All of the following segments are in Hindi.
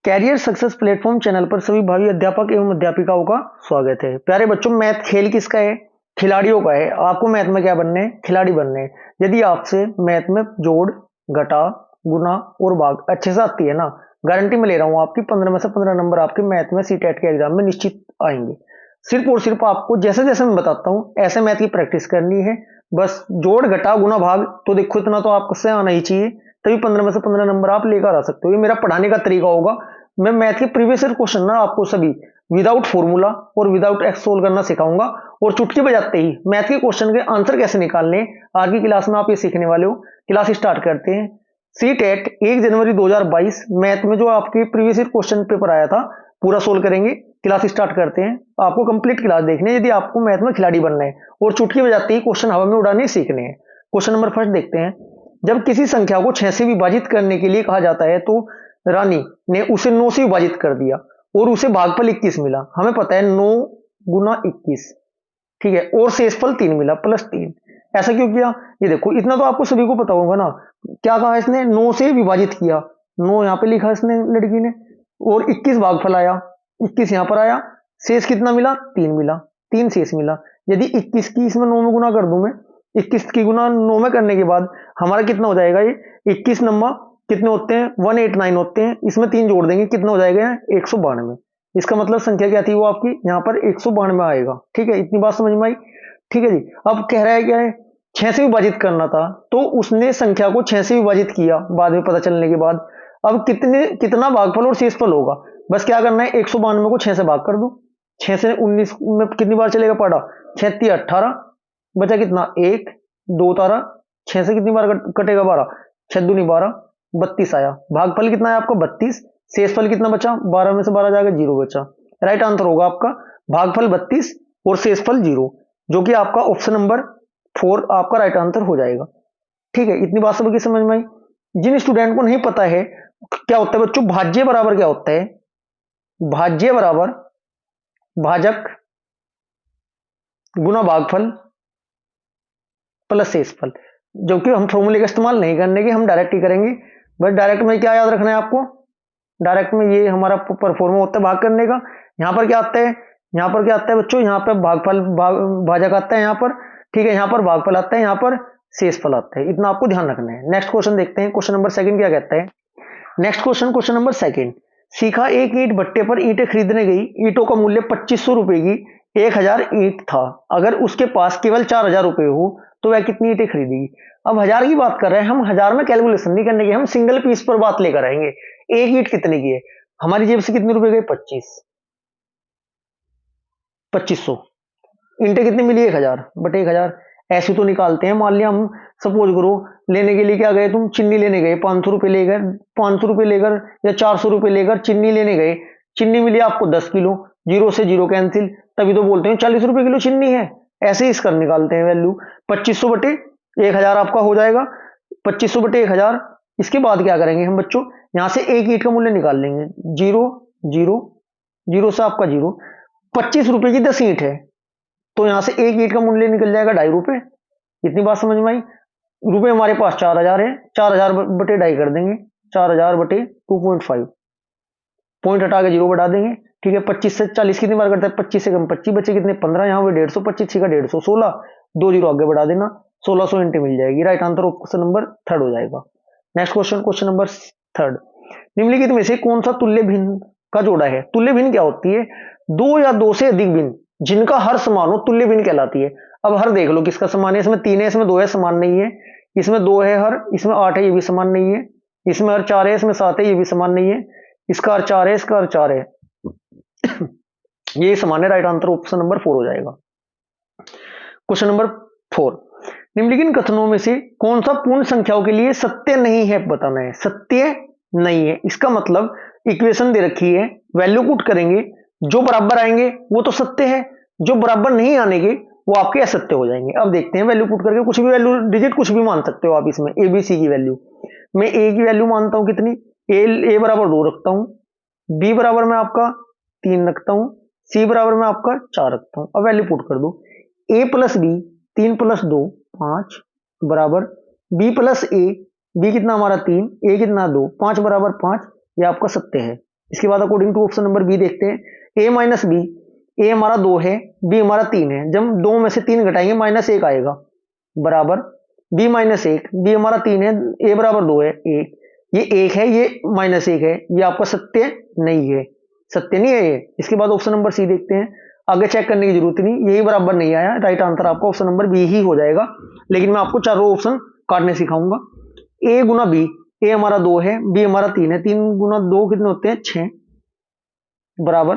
कैरियर सक्सेस प्लेटफॉर्म चैनल पर सभी भावी अध्यापक एवं अध्यापिकाओं का स्वागत है। प्यारे बच्चों, मैथ खेल किसका है? खिलाड़ियों का है। आपको मैथ में क्या बनने हैं? खिलाड़ी बनने हैं। यदि आपसे मैथ में जोड़, घटा, गुना और भाग अच्छे से आती है ना, गारंटी में ले रहा हूं आपकी 15 में से 15 नंबर आपके मैथ में सीटेट के एग्जाम में निश्चित आएंगे। सिर्फ और सिर्फ आपको जैसे जैसे मैं बताता हूँ ऐसे मैथ की प्रैक्टिस करनी है। बस जोड़, घटा, गुना, भाग तो देखो इतना तो आपसे आना ही चाहिए, तभी 15 में से 15 नंबर आप लेकर आ सकते हो। ये मेरा पढ़ाने का तरीका होगा। मैं मैथ के प्रीवियस ईयर क्वेश्चन ना आपको सभी विदाउट फॉर्मूला और विदाउट एक्स सोल्व करना सिखाऊंगा, और चुटकी बजाते ही मैथ के क्वेश्चन के आंसर कैसे निकालने आज की क्लास में आप ये सीखने वाले हो। क्लास स्टार्ट करते हैं। सीटेट 1 जनवरी 2022 मैथ में जो आपके प्रीवियस ईयर क्वेश्चन पेपर आया था पूरा सोल्व करेंगे। क्लास स्टार्ट करते हैं। आपको कंप्लीट क्लास देखनी है यदि आपको मैथ में खिलाड़ी बनना है, और चुटकी बजाते ही क्वेश्चन हवा में उड़ाने सीखने हैं। क्वेश्चन नंबर फर्स्ट देखते हैं। जब किसी संख्या को 6 से विभाजित करने के लिए कहा जाता है तो रानी ने उसे 9 से विभाजित कर दिया और उसे भागफल 21 मिला। हमें पता है 9 गुना 21, ठीक है, और शेषफल 3 मिला प्लस 3। ऐसा क्यों किया? ये देखो, इतना तो आपको सभी को पता होगा ना। क्या कहा इसने? 9 से विभाजित किया, 9 यहां पे लिखा इसने लड़की ने, और 21 भागफल आया, 21 यहां पर आया, शेष कितना मिला? 3 मिला, 3 शेष मिला। यदि 21 की इसमें 9 में गुना कर दूं मैं, 21 की गुना 9 में करने के बाद हमारा कितना हो जाएगा? ये 21 नंबर कितने होते हैं? 189 होते हैं। इसमें 3 जोड़ देंगे, कितना हो जाएगा? 192। इसका मतलब संख्या क्या थी वो आपकी? यहाँ पर 192 आएगा। ठीक है, इतनी बात समझ में आई? ठीक है जी। अब कह रहा है क्या है? 6 से विभाजित करना था, तो उसने संख्या को 6 से विभाजित किया बाद में पता चलने के बाद। अब कितना भागफल और शेषफल होगा? बस क्या करना है, 192 को 6 से भाग कर दो। 6 से 19 में कितनी बार चलेगा पढ़ा? 6 3 18, बचा कितना? 1 2 तारा, 6 से कितनी बार कटेगा? 12, 6 दूनी 12, 32 आया। भागफल कितना है आपका? 32। शेषफल कितना बचा? 12 में से 12 जाएगा, 0 बचा। राइट आंसर होगा आपका भागफल 32 और शेषफल 0, जो कि आपका ऑप्शन नंबर 4 आपका राइट आंसर हो जाएगा। ठीक है, इतनी बात सबकी समझ में आई? जिन स्टूडेंट को नहीं पता है क्या होता है बच्चों, भाज्य बराबर क्या होता है? भाज्य बराबर भाजक गुना भागफल प्लस शेषफल, जो कि हम फॉर्मूले का इस्तेमाल नहीं करने के, हम डायरेक्ट ही करेंगे। बस डायरेक्ट में क्या याद रखना है आपको? डायरेक्ट में ये हमारा परफॉर्मा होता है भाग करने का। यहाँ पर क्या आता है? यहाँ पर क्या आता है बच्चों? यहाँ पर भागफल भाजक आता है यहाँ पर, ठीक है, यहाँ पर भागफल आता है, यहाँ पर शेषफल आता है। इतना आपको ध्यान रखना है। नेक्स्ट क्वेश्चन देखते हैं। क्वेश्चन नंबर सेकंड क्या कहता है? Next question, question number second. सीखा, एक ईंट भट्टे पर ईंटें खरीदने गई। ईंटों का मूल्य 2500 रुपए की 1000 ईंट था। अगर उसके पास केवल 4000 रुपए हो तो वह कितनी ईंटें खरीदेगी? अब 1000 की बात कर रहे हैं हम, 1000 में कैलकुलेशन नहीं करने की, हम सिंगल पीस पर बात लेकर आएंगे। एक ईंट कितने की है? हमारी जेब से कितने रुपए गए? 2500। ईंटें कितनी मिली? 1000 बटे 1000। ऐसे तो निकालते हैं। मान लिया हम, सपोज करो, लेने के लिए क्या गए तुम? चीनी लेने गए, 500 रुपए लेकर, 500 रुपए लेकर या 400 रुपए लेकर चीनी लेने गए। चीनी मिली आपको 10 किलो, जीरो से जीरो कैंसिल, तभी तो बोलते हैं 40 रुपए किलो चीनी है। ऐसे ही इसका निकालते हैं वैल्यू। 2500 बटे 1000 आपका हो जाएगा। 2500 बटे 1000। इसके बाद क्या करेंगे हम बच्चों? यहां से एक ईंट का मूल्य निकाल लेंगे। जीरो जीरो, जीरो से आपका जीरो। 25 रुपए की 10 ईंट है, तो यहां से एक ईंट का मूल्य निकल जाएगा 2.5 रुपए। इतनी बात समझ में आई? रुपए हमारे पास 4000 है, 4000 बटे 2.5 कर देंगे। 4000 बटे 2.5, पॉइंट हटा के जीरो बढ़ा देंगे। ठीक है, 25 से 40 कितनी बार करता है? 25 से कम 25 बचे कितने? 15। यहाँ पे 150, 25 का 150, 16, 2 जीरो आगे बढ़ा देना, 1600 ईंटें मिल जाएगी। Right answer option number third हो जाएगा। Next question, question number third. निम्नलिखित में से कौन सा तुल्य भिन्न का जोड़ा है? तुल्य भिन्न क्या होती है? दो या दो से अधिक भिन्न जिनका हर समान हो तुल्य भिन्न कहलाती है। अब हर देख लो किसका समान है। इसमें 3 है, इसमें 2 है, समान नहीं है। इसमें 2 है हर, इसमें 8 है, ये भी समान नहीं है। इसमें हर 4 है, इसमें 7 है, ये भी समान नहीं है। इसका हर 4 है, इसका हर 4 है, ये समान है। राइट आंसर ऑप्शन नंबर 4 हो जाएगा। Question number 4। निम्नलिखित कथनों में से कौन सा पूर्ण संख्याओं के लिए सत्य नहीं है बताना है। सत्य नहीं है, इसका मतलब इक्वेशन दे रखी है, वैल्यू पुट करेंगे, जो बराबर आएंगे वो तो सत्य है, जो बराबर नहीं आने वो आपके असत्य हो जाएंगे। अब देखते हैं वैल्यू पुट करके, कुछ भी वैल्यू, डिजिट कुछ भी मान सकते हो आप इसमें। ए बी सी की वैल्यू, मैं ए की वैल्यू मानता हूं कितनी? ए बराबर 2 रखता हूं, बी बराबर में आपका 3 रखता हूं, सी बराबर में आपका 4 रखता हूं। अब वैल्यू पुट कर दो। ए प्लस बी, 3 प्लस 2 5 बराबर बी प्लस ए, बी कितना हमारा 3, ए कितना 2, 5 बराबर 5, ये आपका सत्य है। इसके बाद according to option number B देखते हैं, ए माइनस बी। ए हमारा 2 है, बी हमारा 3 है। जब 2 में से 3 घटाएंगे -1 आएगा, बराबर बी -1। बी हमारा 3 है, ए बराबर 2 है, 1। ये 1 है, ये -1 है, ये आपका सत्य नहीं है, सत्य नहीं है ये। इसके बाद ऑप्शन नंबर सी देखते हैं, आगे चेक करने की जरूरत नहीं, यही बराबर नहीं आया, राइट आंसर आपका ऑप्शन नंबर बी ही हो जाएगा। लेकिन मैं आपको चारों ऑप्शन काटने सिखाऊंगा। ए गुना बी, ए हमारा 2 है, बी हमारा 3 है, 3 गुना 2 कितने होते हैं, 6, बराबर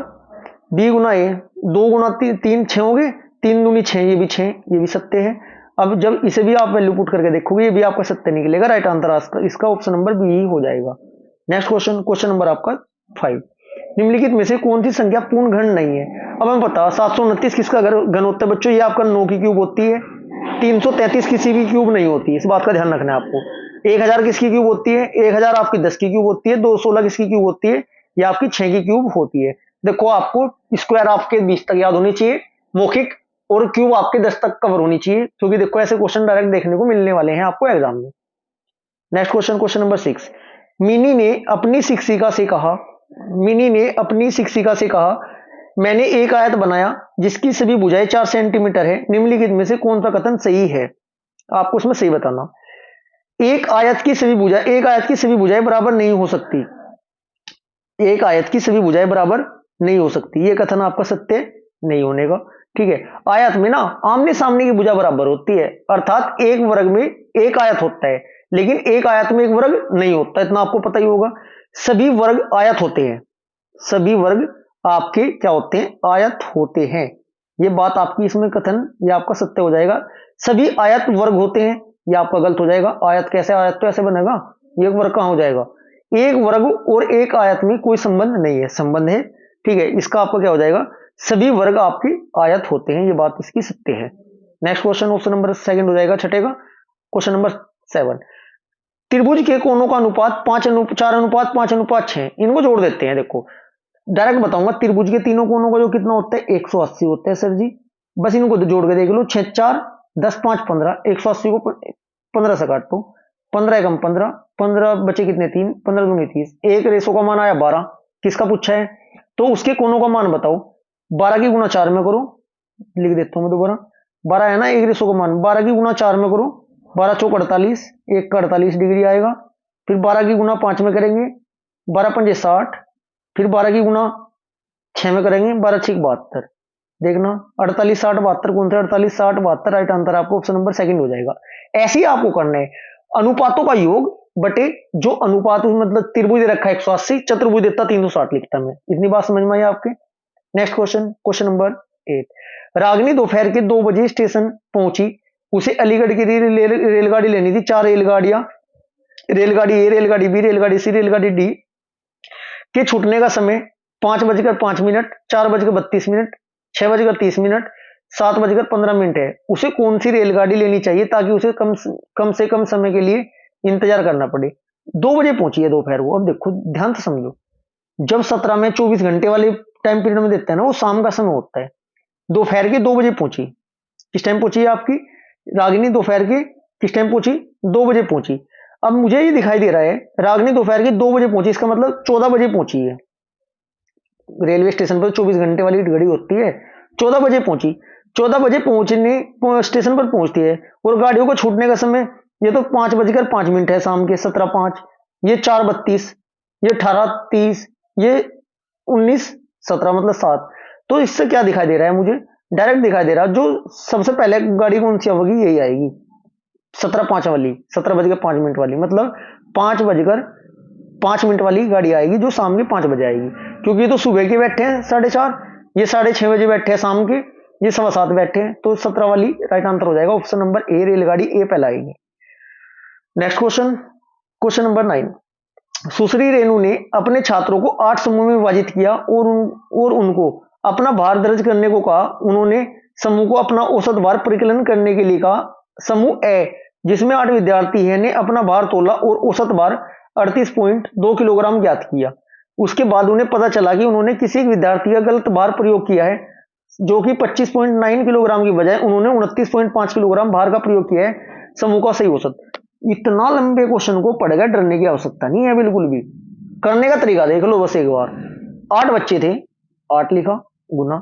बी गुना ए, 2 गुना 3 6 हो गए, 3 दूनी 6, ये भी 6, ये भी सत्य है। अब जब इसे भी आप वैल्यू पुट करके देखोगे, ये भी आपका सत्य निकलेगा, राइट आंसर इसका ऑप्शन नंबर बी ही हो जाएगा। नेक्स्ट क्वेश्चन, क्वेश्चन नंबर आपका 5, निम्नलिखित में से कौन सी संख्या पूर्ण घन नहीं है। अब हमें पता 729 किसका घन होता है बच्चों, ये आपका 9 की क्यूब होती है। 333 किसी की क्यूब नहीं होती, इस बात का ध्यान रखना है आपको। 1000 किसकी क्यूब होती है, 1000 आपकी 10 की क्यूब होती है। 216 किसकी क्यूब होती है, ये आपकी 6 की क्यूब होती है। देखो आपको स्क्वायर आपके 20 तक याद होनी चाहिए, मौखिक और क्यूब आपके 10 तक कवर होनी चाहिए, क्योंकि देखो ऐसे क्वेश्चन डायरेक्ट देखने को मिलने वाले हैं आपको एग्जाम में। Next question, question number 6, mini ने अपनी शिक्षिका से कहा, मिनी ने अपनी शिक्षिका से कहा, मैंने एक आयत बनाया जिसकी सभी भुजाएं 4 सेंटीमीटर है, निम्नलिखित में से कौन सा कथन सही है। आपको उसमें सही बताना। एक आयत की सभी भुजाएं बराबर नहीं हो सकती, एक आयत की सभी भुजाएं बराबर नहीं हो सकती, ये कथन आपका सत्य नहीं होने का। ठीक है, आयत में ना आमने सामने की भुजा बराबर होती है, अर्थात एक वर्ग में एक आयत होता है, लेकिन एक आयत में एक वर्ग नहीं होता, इतना आपको पता ही होगा। सभी वर्ग आयत होते हैं, सभी वर्ग आपके क्या होते हैं, आयत होते हैं। ये बात आपकी इसमें कथन ये आपका सत्य हो जाएगा। सभी आयत वर्ग होते हैं, ये आपका गलत हो जाएगा। आयत कैसे, आयत तो ऐसे बनेगा, एक वर्ग कहां हो जाएगा। एक वर्ग और एक आयत में कोई संबंध नहीं है, संबंध है। ठीक है, इसका आपका क्या हो जाएगा, सभी वर्ग आपकी आयत होते हैं, ये बात इसकी सत्य है। नेक्स्ट क्वेश्चन, ऑप्शन नंबर 2 हो जाएगा छठे का। क्वेश्चन नंबर 7, त्रिभुज के कोनों का अनुपात 4:5:6, इनको जोड़ देते हैं। देखो डायरेक्ट बताऊंगा, त्रिभुज के तीनों कोनों का जो कितना होता है 180 होता है सर जी, बस इनको जोड़ के देख लो। 6 4 10 5 15, 180 को 15 से काट दो, 15 एकम 15, 15 बचे कितने 3, 15 दूनी 30, एक रेशो का मान आया 12, किसका पूछा है, तो उसके कोनों का मान बताओ। 12 की गुना 4 में करो, लिख देता हूं मैं दोबारा, 12 है ना एक रेशो का मान, 12 की गुना 4 में करो, 12 चौक 48, एक का 48 डिग्री आएगा। फिर 12 की गुना 5 में करेंगे, 12 पंजे 60, फिर 12 की गुना 6 में करेंगे, 12 6 72, देखना 48 60 72, कौन सा 48 60 72, राइट आंसर आपको ऑप्शन नंबर 2 हो जाएगा। ऐसे ही आपको करना है, अनुपातों का योग बटे जो अनुपात मतलब त्रिभुज रखा है 180, चतुर्भुज देता 360 लिखता मैं, इतनी बात समझ में आई आपके। Next question, question number 8, Ragini दोपहर के 2 बजे स्टेशन पहुंची, उसे अलीगढ़ की रेलगाड़ी लेनी थी। 4 रेलगाड़ियां, रेलगाड़ी ए, रेलगाड़ी बी, रेलगाड़ी सी, रेलगाड़ी डी के छूटने का समय 5:05, 4:32, 6:30, 7:15 है। उसे कौन सी रेलगाड़ी लेनी चाहिए ताकि उसे कम से कम समय के लिए इंतजार करना पड़े। 2 बजे पहुंची है दोपहर को। अब देखो ध्यान से समझो, जब 17 में 24 घंटे वाले टाइम पीरियड में देते हैं ना, वो शाम का समय होता है। दोपहर के 2 बजे पहुंची, किस टाइम पहुंची है आपकी रागिनी, दोपहर के किस टाइम पहुंची, 2 बजे पहुंची। अब मुझे ये दिखाई दे रहा है रागिनी दोपहर के 2 बजे पहुंची, इसका मतलब 14 बजे पहुंची है। रेलवे स्टेशन पर 24 घंटे वाली घड़ी होती है, 14 बजे पहुंची। 14 बजे पहुंचने स्टेशन पर पहुंचती है, और गाड़ियों को छूटने का समय ये तो 5:05 है शाम के, 17:05, ये 4:32, ये 18:30, ये 19:17 मतलब 7। तो इससे क्या दिखाई दे रहा है मुझे, डायरेक्ट दिखाई दे रहा है जो सबसे पहले गाड़ी कौन सी होगी, यही आएगी 17:05 वाली, 17:05 वाली, मतलब 5:05 वाली गाड़ी आएगी जो शाम के 5 बजे आएगी, क्योंकि ये तो सुबह के बैठे हैं 4:30, ये 6:30 बजे बैठे हैं शाम के, ये 7:15 बैठे हैं, तो 17 वाली राइट आंसर हो जाएगा ऑप्शन नंबर ए, रेलगाड़ी ए पहला आएगी। नेक्स्ट क्वेश्चन, क्वेश्चन नंबर 9, सुश्री रेणु ने अपने छात्रों को 8 समूह में विभाजित किया और उनको अपना भार दर्ज करने को कहा। उन्होंने समूह को अपना औसत भार परिकलन करने के लिए कहा। समूह ए जिसमें 8 विद्यार्थी हैं ने अपना भार तोला और औसत भार 38.2 किलोग्राम ज्ञात किया। उसके बाद उन्हें पता चला कि उन्होंने किसी एक विद्यार्थी का गलत भार प्रयोग किया है, जो कि 25.9 किलोग्राम की बजाय उन्होंने 29.5 किलोग्राम भार का प्रयोग किया है। समूह का सही औसत। इतना लंबे क्वेश्चन को पढ़कर डरने की आवश्यकता नहीं है बिल्कुल भी, करने का तरीका देख लो बस एक बार। 8 बच्चे थे, 8 लिखा गुना,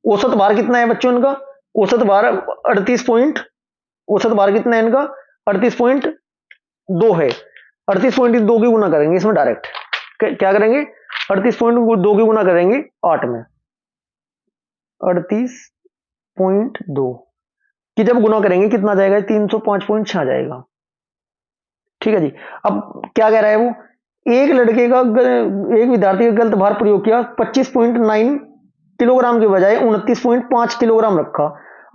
औसत भार कितना है बच्चों इनका, औसत भार 38 पॉइंट, औसत भार कितना है इनका 38.2 है। 38.2 की गुना करेंगे इसमें डायरेक्ट, क्या करेंगे 38.2 की गुना करेंगे 8 में, 38.2 कि जब गुना करेंगे कितना आ जाएगा 305.6 आ जाएगा। ठीक है जी। अब क्या कह रहा है वो, एक लड़के का एक विद्यार्थी का गलत भार प्रयोग किया, 25.9 किलोग्राम के बजाय 29.5 किलोग्राम रखा।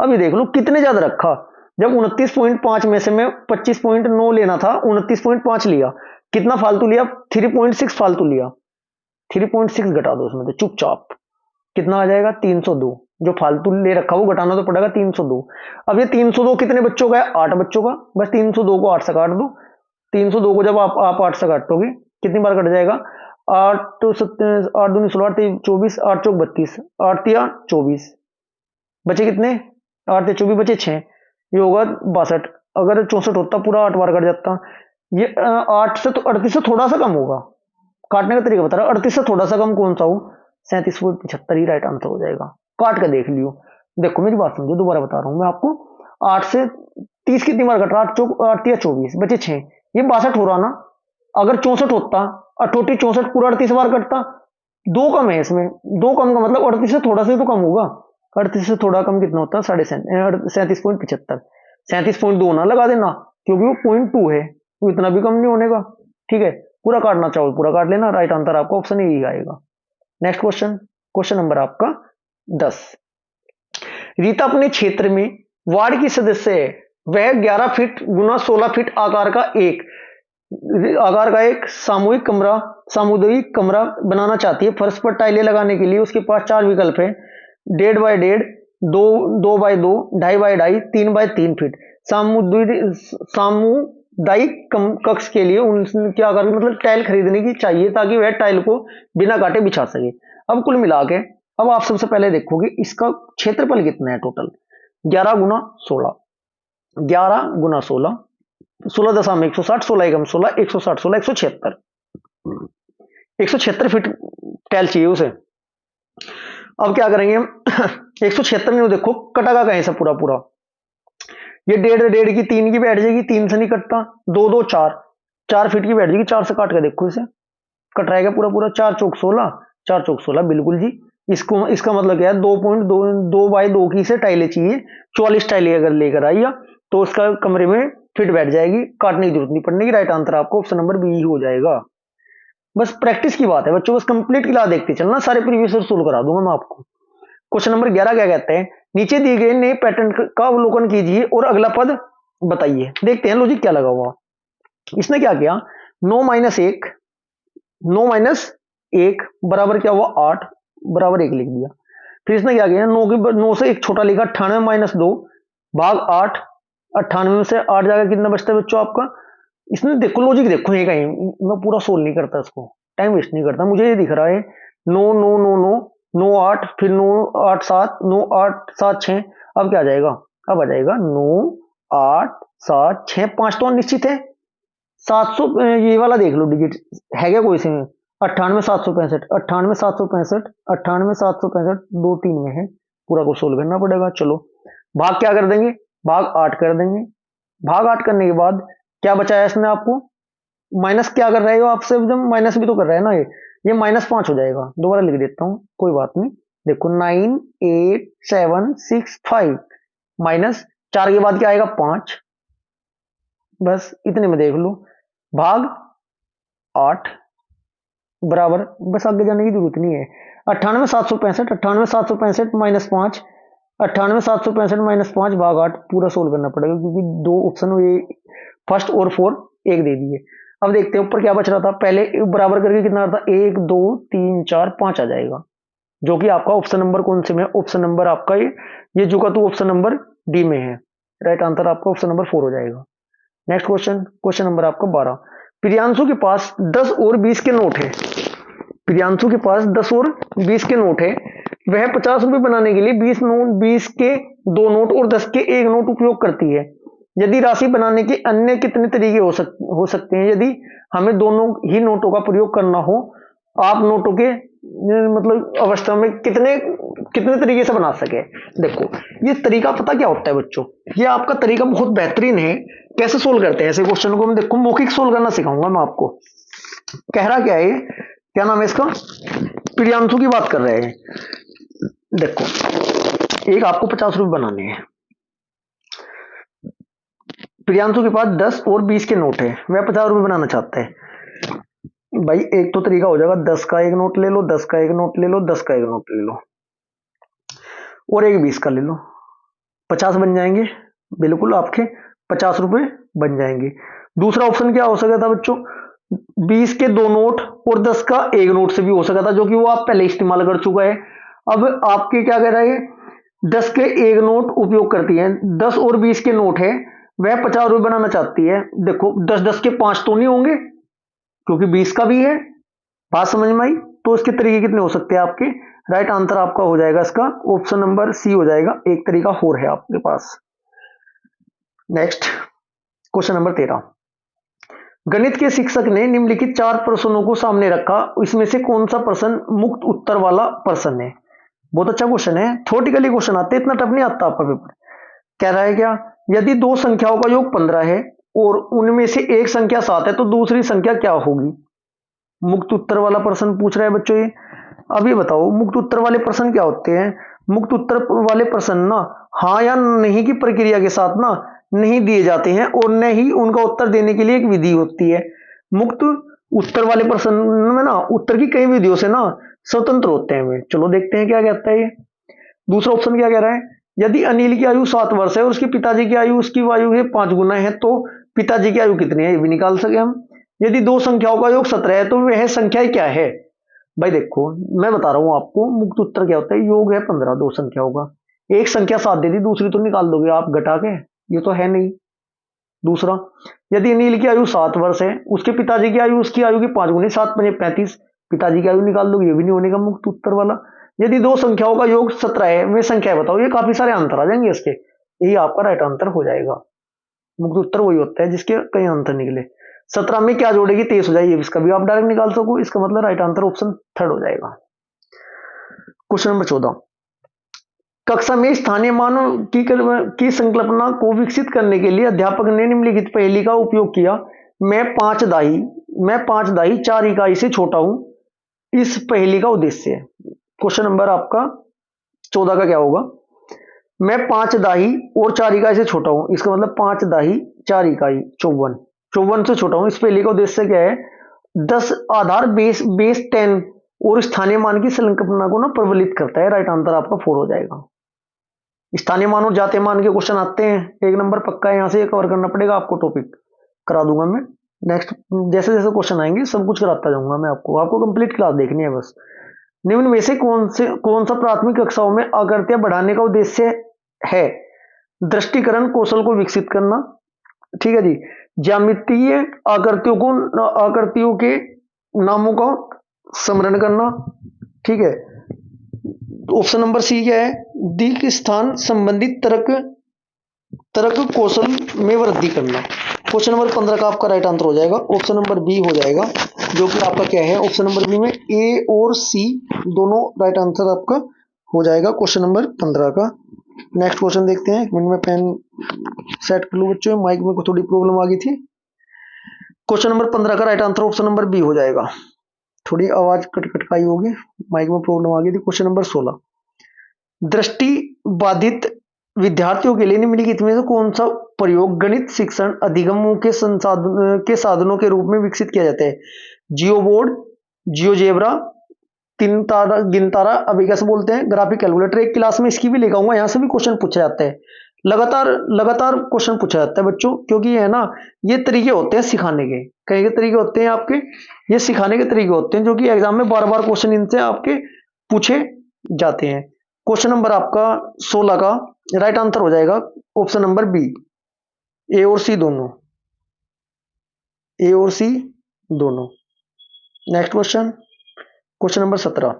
अभी देख लो कितने ज्यादा रखा, जब 29.5 में से मैं 25.9 लेना था, 29.5 लिया, कितना फालतू लिया 3.6 फालतू लिया, 3.6 घटा दो उसमें तो चुपचाप, कितना आ जाएगा 302। जो फालतू ले रखा वो घटाना तो पड़ेगा 302। अब ये 302 कितने बच्चों का है 8 बच्चों का, बस 302 को 8 से काट दो। 302 को जब आप 8 से काटोगे कितनी बार कट जाएगा, 8 तो 8 दूनी 16, 24, 8 चौक 32, 8 तिया 24, बचे कितने 8 ते 24 बचे 6, ये होगा 62। अगर 64 होता पूरा 8 बार कट जाता। ये 8 से तो 38 से थोड़ा सा कम होगा, काटने का तरीका बता रहा हूं, 38 से थोड़ा सा कम कौन सा हो, 37.75 ही राइट आंसर हो जाएगा। काट के देख लियो, देखो मेरी बात समझो, दोबारा बता रहा हूं मैं आपको। 8 से 30 कितनी बार कट रहा, 8 तिया 24 बचे 6, ये 62 हो रहा ना। अगर 64 होता, 68 64 पूरा 38 बार कटता, दो कम है इसमें, दो कम का मतलब 38 से थोड़ा सा तो कम होगा। 38 से थोड़ा कम कितना होता है 37.75, 37.2 ना लगा देना क्योंकि वो 0.2 है, तो इतना भी कम नहीं होने का। ठीक है, पूरा काटना चाहो पूरा काट लेना, राइट आंसर आपका ऑप्शन यही आएगा। नेक्स्ट क्वेश्चन, क्वेश्चन नंबर आपका 10। रीता अपने क्षेत्र में वार्ड की सदस्य है, वह 11 फीट गुना 16 फीट आकार का एक सामुदायिक कमरा बनाना चाहती है। फर्श पर टाइलें लगाने के लिए उसके पास 4 विकल्प है, 1.5 by 1.5, 2 by 2, 2.5 by 2.5, 3 by 3 feet. सामुदायिक कक्ष के लिए उन क्या आकार मतलब टाइल खरीदने की चाहिए ताकि वह टाइल को बिना काटे बिछा सके। अब कुल मिला के अब आप सबसे पहले देखोगे इसका क्षेत्रफल कितना है टोटल, 11 गुना 16, 11 गुना 16, 16 दशम 160, 16 एकम 16, 160, 16 176, 176 फीट टाइल चाहिए उसे। अब क्या करेंगे हम 176 में देखो कटेगा कहीं से पूरा पूरा, ये 1.5 की 3 की बैठ जाएगी, 3 से नहीं कटता, 2 2 4, 4 फीट की बैठ जाएगी, 4 से काट के देखो इसे कट रहेगा पूरा पूरा, 4 चौक 16, 4 चौक 16 बिल्कुल जी। इसको इसका मतलब क्या है 2.2 बाय 2 की से टाइलें चाहिए, 44 टाइलें अगर लेकर आई तो उसका कमरे में फिट बैठ जाएगी, काटने की जरूरत नहीं पड़ने की। राइट आंसर आपको ऑप्शन नंबर बी हो जाएगा। बस प्रैक्टिस की बात है बच्चों, बस कंप्लीट क्लास देखते चलना, सारे प्रीवियस सोल्व करा दूंगा मैं आपको। क्वेश्चन नंबर 11 क्या कहते हैं, नीचे दिए गए नए पैटर्न का अवलोकन कीजिए और अगला पद बताइए। देखते हैं लॉजिक क्या लगा हुआ। इसने क्या किया 9 माइनस 1, 9 माइनस 1 बराबर क्या हुआ 8 बराबर 1 लिख दिया। फिर इसने क्या किया 9 से एक छोटा लिखा, 98 माइनस 2 भाग 8, 98 में से 8 जाकर कितना बचता है बच्चों आपका। इसने देखो लॉजिक देखो, ये कहीं मैं पूरा सोल्व नहीं करता इसको, टाइम वेस्ट नहीं करता, मुझे ये दिख रहा है 9 9 9 9 9 8, फिर 9 8 7, 9 8 7 6, अब क्या आ जाएगा, अब आ जाएगा 9 8 7 6, 5 तो निश्चित है, 700 ये वाला देख लो डिजिट है क्या कोई से में, 98 765, 98 765, 98 765, 2 3 में है, पूरा को सोल्व करना पड़ेगा। चलो भाग क्या कर देंगे, भाग 8 कर देंगे, भाग 8 करने के बाद क्या बचाया इसने आपको, माइनस क्या कर रहे हो आपसे, जब माइनस भी तो कर रहे हैं ना, ये -5 हो जाएगा। दोबारा लिख देता हूं कोई बात नहीं, देखो 9 8 7 6 5 माइनस 4 के बाद क्या आएगा 5, बस इतने में देख लो, भाग 8 बराबर, बस आगे जाने की जरूरत नहीं है, 98 765, 98 765 माइनस 5, 98 765 माइनस 5 भाग 8, पूरा सोल्व करना पड़ेगा क्योंकि दो ऑप्शन ये फर्स्ट और 4 एक दे दिए। अब देखते हैं ऊपर क्या बच रहा था, पहले बराबर करके कितना था 1 2 3 4 5 आ जाएगा, जो कि आपका ऑप्शन नंबर कौन से में, ऑप्शन नंबर आपका ये जो का तो ऑप्शन नंबर डी में है। राइट आंसर आपका ऑप्शन नंबर 4 हो जाएगा। नेक्स्ट क्वेश्चन, क्वेश्चन नंबर आपका 12। प्रियांशु के पास 10 और 20 के नोट है, प्रियांशु के पास 10 और 20 के नोट है, वह 50 रुपए बनाने के लिए 20 के 2 नोट और 10 के 1 नोट उपयोग करती है। यदि राशि बनाने के अन्य कितने तरीके हो सकते हैं यदि हमें दोनों ही नोटों का प्रयोग करना हो। आप नोटों के मतलब अवस्था में कितने कितने तरीके से बना सके। देखो ये तरीका पता क्या होता है बच्चों, ये आपका तरीका बहुत बेहतरीन है। कैसे सोल्व करते हैं ऐसे क्वेश्चन को, मैं देखो मौखिक सोल्व करना सिखाऊंगा मैं आपको। कह रहा क्या है ये, क्या नाम है इसका, प्रियांशु की बात कर रहे हैं। देखो एक आपको 50 रुपए बनाने हैं, प्रियांशु के पास 10 और 20 के नोट है, वह 50 रुपए बनाना चाहता है। भाई एक तो तरीका हो जाएगा, 10 का एक नोट ले लो, 10 का एक नोट ले लो, 10 का एक नोट ले लो और एक 20 का ले लो, 50 बन जाएंगे। बिल्कुल आपके 50 रुपए बन जाएंगे। दूसरा ऑप्शन क्या हो सकता था बच्चों, 20 के 2 नोट और 10 का एक नोट से भी हो सकता था, जो कि वो आप पहले इस्तेमाल कर चुका है। अब आपके क्या कह रहे हैं, 10 के एक नोट उपयोग करती है, 10 और 20 के नोट है, वह 50 रुपए बनाना चाहती है। देखो 10 के 5 तो नहीं होंगे क्योंकि 20 का भी है। बात समझ में आई। तो इसके तरीके कितने हो सकते हैं आपके, राइट आंसर आपका हो जाएगा इसका ऑप्शन नंबर सी हो जाएगा। एक तरीका और है आपके पास। नेक्स्ट क्वेश्चन नंबर 13, गणित के शिक्षक ने निम्नलिखित 4 प्रश्नों को सामने रखा, इसमें से कौन सा प्रश्न मुक्त उत्तर वाला प्रश्न है। बहुत अच्छा क्वेश्चन है, थ्योरेटिकली क्वेश्चन आते, इतना टफ नहीं आता आपका पेपर। कह रहा है क्या, यदि दो संख्याओं का योग 15 है और उनमें से एक संख्या 7 है तो दूसरी संख्या क्या होगी। मुक्त उत्तर वाला प्रश्न पूछ रहा है बच्चों ये। अब ये बताओ मुक्त उत्तर वाले प्रश्न क्या होते हैं। मुक्त उत्तर वाले प्रश्न ना हाँ या नहीं की प्रक्रिया के साथ ना नहीं दिए जाते हैं और न ही उनका उत्तर देने के लिए एक विधि होती है। मुक्त उत्तर वाले प्रश्न में ना उत्तर की कई विधियों से ना स्वतंत्र होते हैं वे। चलो देखते हैं क्या कहता है ये। दूसरा ऑप्शन क्या कह रहा है, यदि अनिल की आयु 7 वर्ष है और उसके पिताजी की आयु उसकी आयु है 5 गुना है तो पिताजी की आयु कितनी है, ये भी निकाल सके हम। यदि दो संख्याओं का योग 17 है तो वह संख्या क्या है। भाई देखो मैं बता रहा हूं आपको, मुक्त उत्तर क्या होता है, योग है 15 दो संख्याओं का, एक संख्या 7 दे दी, दूसरी तो निकाल दोगे आप घटा के, ये तो है नहीं। दूसरा, यदि अनिल की आयु 7 वर्ष है, उसके पिताजी की आयु उसकी आयु की 5 गुनी, 7 पंजे 35, पिताजी की आयु निकाल दोगे, ये भी नहीं होने का मुक्त उत्तर वाला। यदि दो संख्याओं का योग 17 है, वे संख्या बताओ, ये काफी सारे अंतर आ जाएंगे इसके, यही आपका राइट आंसर हो जाएगा। मुक्त उत्तर वही होता है जिसके कई अंतर निकले। 17 में क्या जोड़ेगी 23 हो जाएगी, इसका भी आप डायरेक्ट निकाल सको, इसका मतलब राइट आंसर ऑप्शन थर्ड हो जाएगा। क्वेश्चन नंबर 14, कक्षा में स्थानीय मानों की संकल्पना को विकसित करने के लिए अध्यापक ने निम्नलिखित पहेली का उपयोग किया। मैं 5 दाही 4 इकाई से छोटा हूं, इस पहेली का उद्देश्य है। क्वेश्चन नंबर आपका 14 का क्या होगा, मैं 5 दाही और 4 इकाई से छोटा हूं, इसका मतलब 5 दाही 4 इकाई 54 से छोटा हूं, इस पहेली का उद्देश्य क्या है, 10 आधार बेस 10 और स्थानीय मान की संकल्पना को ना प्रबलित करता है। राइट आंसर आपका 4 हो जाएगा। स्थानीय मान और जातीय मान के क्वेश्चन आते हैं, एक नंबर पक्का है, यहां से कवर करना पड़ेगा आपको, टॉपिक करा दूंगा मैं नेक्स्ट, जैसे जैसे क्वेश्चन आएंगे सब कुछ कराता जाऊंगा मैं आपको कंप्लीट क्लास देखनी है बस। निम्न में से कौन सा प्राथमिक कक्षाओं में आकृतियां बढ़ाने का उद्देश्य है, दृष्टिकरण कौशल को विकसित करना, ठीक है जी, ज्यामितीय आकृतियों के नामों का स्मरण करना, ठीक है। ऑप्शन नंबर सी क्या है, दिक स्थान संबंधित तर्क कौशल में वृद्धि करना। क्वेश्चन नंबर 15 का आपका राइट आंसर हो जाएगा ऑप्शन नंबर बी हो जाएगा, जो कि आपका क्या है, ऑप्शन नंबर बी में ए और सी दोनों राइट आंसर आपका हो जाएगा क्वेश्चन नंबर 15 का। नेक्स्ट क्वेश्चन देखते हैं, एक मिनट में पेन सेट कर लूं बच्चों, माइक में थोड़ी प्रॉब्लम आ गई थी। क्वेश्चन नंबर 15 का right answer option number B हो जाएगा, थोड़ी आवाज कटकटकाई होगी, माइक में प्रॉब्लम आ गई थी। क्वेश्चन नंबर 16, दृष्टि बाधित विद्यार्थियों के लिए निम्नलिखित में से कौन सा प्रयोग गणित शिक्षण अधिगमों के साधनों के रूप में विकसित किया जाता है। जियो बोर्ड, जियोजेब्रा, तीन तारा गिनतारा, अभी कैसे बोलते हैं, ग्राफिक कैलकुलेटर। एक क्लास में इसकी भी लेकर आऊंगा, यहां से भी क्वेश्चन पूछा जाता है, लगातार क्वेश्चन पूछा जाता है बच्चों, क्योंकि है ना ये तरीके होते हैं सिखाने के, कई के तरीके होते हैं आपके, ये सिखाने के तरीके होते हैं जो कि एग्जाम में बार बार क्वेश्चन इनसे आपके पूछे जाते हैं। क्वेश्चन नंबर आपका 16 का राइट आंसर हो जाएगा ऑप्शन नंबर बी, ए और सी दोनों। नेक्स्ट क्वेश्चन नंबर 17,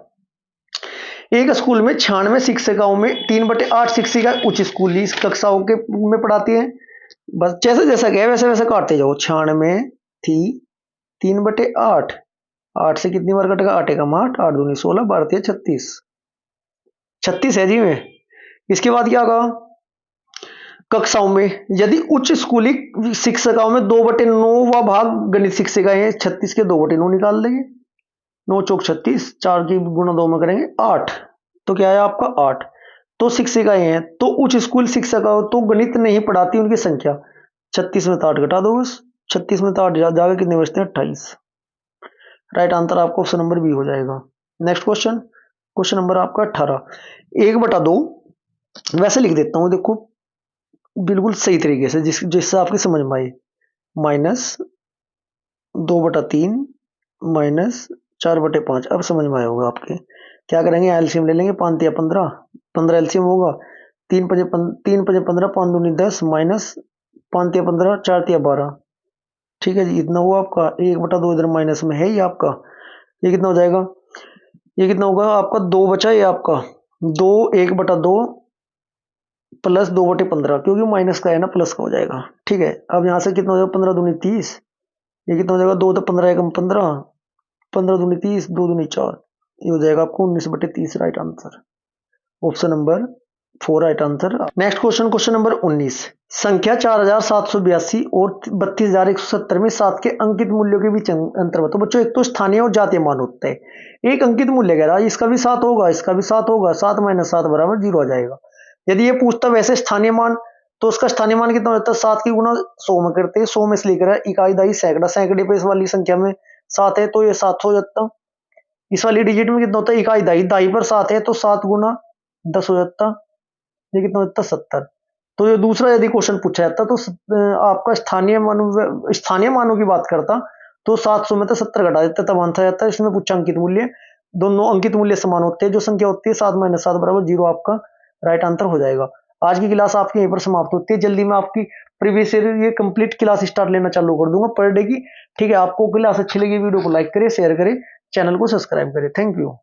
एक स्कूल में 96 शिक्षिकाओं में 3/8 शिक्षिका उच्च स्कूली कक्षाओं के में पढ़ाती है, बस जैसे जैसा गया वैसे वैसे काटते जाओ। 96 थी 3/8, 8 से कितनी बार कटेगा, 8 एकम 8, 8 दूनी 16, 12 36, 36 है जी में। इसके बाद क्या कहा, कक्षाओं में यदि उच्च स्कूली शिक्षिकाओं में 2/9 व भाग गणित शिक्षिकाएं हैं, 36 के 2/9 निकाल देंगे, 9 चौक 36, 4 की गुणा 2 में करेंगे 8, तो क्या है आपका 8। तो शिक्षिकाएं हैं, तो उच्च स्कूल शिक्षिकाओं तो गणित नहीं पढ़ाती, उनकी संख्या 36 में 8 घटा दो बस, 36 में 8 जाकर कितने बचते हैं 28। राइट आंसर आपको ऑप्शन नंबर बी हो जाएगा। नेक्स्ट क्वेश्चन, क्वेश्चन नंबर आपका 18, 1/2 वैसे लिख देता हूं देखो बिल्कुल सही तरीके से जिससे आपकी समझ में आए, -2/3 -4/5। अब समझ में आया होगा आपके। क्या करेंगे, एलसीएम ले लेंगे, 5 या 15, 15 एलसीएम होगा, 3 5 15, 5 दूनी 10 माइनस 5 या 15, 4 या 12। ठीक है जी, इतना हुआ आपका 1/2 इधर माइनस में है ही आपका, ये कितना हो जाएगा, ये कितना होगा आपका 2 बचा, ये आपका 2 1/2 प्लस 2/15, क्योंकि माइनस का है ना प्लस का हो जाएगा। ठीक है, अब यहाँ से कितना हो जाएगा, 15 दूनी 30, ये कितना हो जाएगा 2 तो 15 एकम 15, 15 दूनी 30, 2 दूनी 4, ये हो जाएगा आपको 19/30। Right answer option number 4 right answer. Next question, question number 19, संख्या 4782 और 32170 में 7 के अंकित मूल्यों के बीच अंतर बताओ। बच्चों एक तो स्थानीय और जातीय मान होते हैं, एक अंकित मूल्य कह रहा है, इसका भी 7 होगा, इसका भी 7 होगा, 7 - 7 बराबर 0 आ जाएगा। यदि ये पूछता वैसे स्थानीय मान, तो उसका स्थानीय मान कितना होता है, 7 की गुणा 100 में करते हैं, 100 में से लेकर इकाई दाई सैकड़ा, सैकड़े पे इस वाली संख्या में 7 है तो ये 7 हो जाता। इस वाली डिजिट में कितना होता है, इकाई दाई, दाई पर 7 है तो 7 गुना 10 हो जाता, ये कितना होता 70। तो ये दूसरा यदि क्वेश्चन पूछा जाता तो आपका स्थानीय मानों की बात करता तो 700 में तो 70 घटा देता तब आंसर जाता है। इसमें पूछा अंकित मूल्य, दोनों अंकित मूल्य समान होते हैं, जो संख्या होती है 7 - 7 बराबर 0 आपका राइट आंसर हो जाएगा। आज की क्लास आपकी यहीं पर समाप्त होती है, जल्दी मैं आपकी प्रीवियस ईयर ये कंप्लीट क्लास स्टार्ट लेना चालू कर दूंगा पर डे की। ठीक है, आपको क्लास अच्छी लगी वीडियो को लाइक करें, शेयर करें, चैनल को सब्सक्राइब करें। Thank you.